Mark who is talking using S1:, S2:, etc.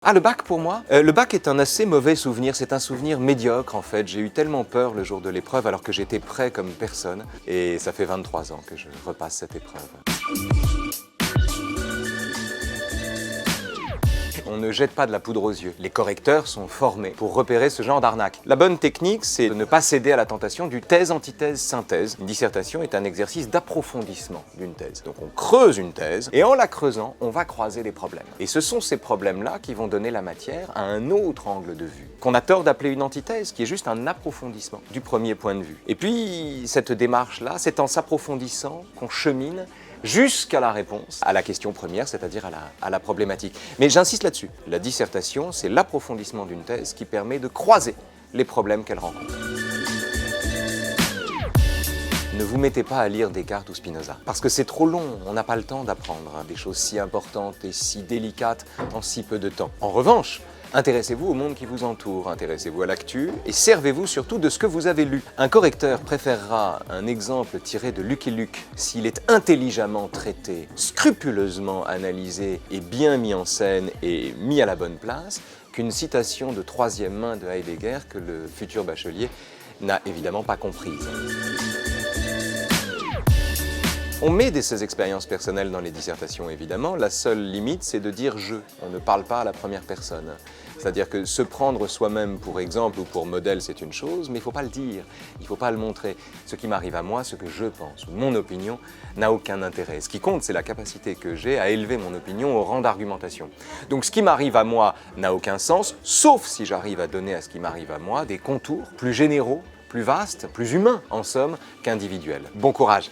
S1: Ah, le bac pour moi? Le bac est un assez mauvais souvenir, c'est un souvenir médiocre en fait. J'ai eu tellement peur le jour de l'épreuve alors que j'étais prêt comme personne. Et ça fait 23 ans que je repasse cette épreuve. On ne jette pas de la poudre aux yeux. Les correcteurs sont formés pour repérer ce genre d'arnaque. La bonne technique, c'est de ne pas céder à la tentation du thèse, antithèse, synthèse. Une dissertation est un exercice d'approfondissement d'une thèse. Donc on creuse une thèse et en la creusant, on va croiser les problèmes. Et ce sont ces problèmes-là qui vont donner la matière à un autre angle de vue, qu'on a tort d'appeler une antithèse, qui est juste un approfondissement du premier point de vue. Et puis cette démarche-là, c'est en s'approfondissant qu'on chemine jusqu'à la réponse à la question première, c'est-à-dire à la problématique. Mais j'insiste là-dessus, la dissertation, c'est l'approfondissement d'une thèse qui permet de croiser les problèmes qu'elle rencontre. Ne vous mettez pas à lire Descartes ou Spinoza, parce que c'est trop long, on n'a pas le temps d'apprendre des choses si importantes et si délicates en si peu de temps. En revanche, intéressez-vous au monde qui vous entoure, intéressez-vous à l'actu et servez-vous surtout de ce que vous avez lu. Un correcteur préférera un exemple tiré de Lucky Luke s'il est intelligemment traité, scrupuleusement analysé et bien mis en scène et mis à la bonne place, qu'une citation de troisième main de Heidegger que le futur bachelier n'a évidemment pas comprise. On met ces expériences personnelles dans les dissertations, évidemment. La seule limite, c'est de dire « je ». On ne parle pas à la première personne. C'est-à-dire que se prendre soi-même pour exemple ou pour modèle, c'est une chose, mais il ne faut pas le dire, il ne faut pas le montrer. Ce qui m'arrive à moi, ce que je pense, ou mon opinion, n'a aucun intérêt. Ce qui compte, c'est la capacité que j'ai à élever mon opinion au rang d'argumentation. Donc ce qui m'arrive à moi n'a aucun sens, sauf si j'arrive à donner à ce qui m'arrive à moi des contours plus généraux, plus vastes, plus humains, en somme, qu'individuels. Bon courage!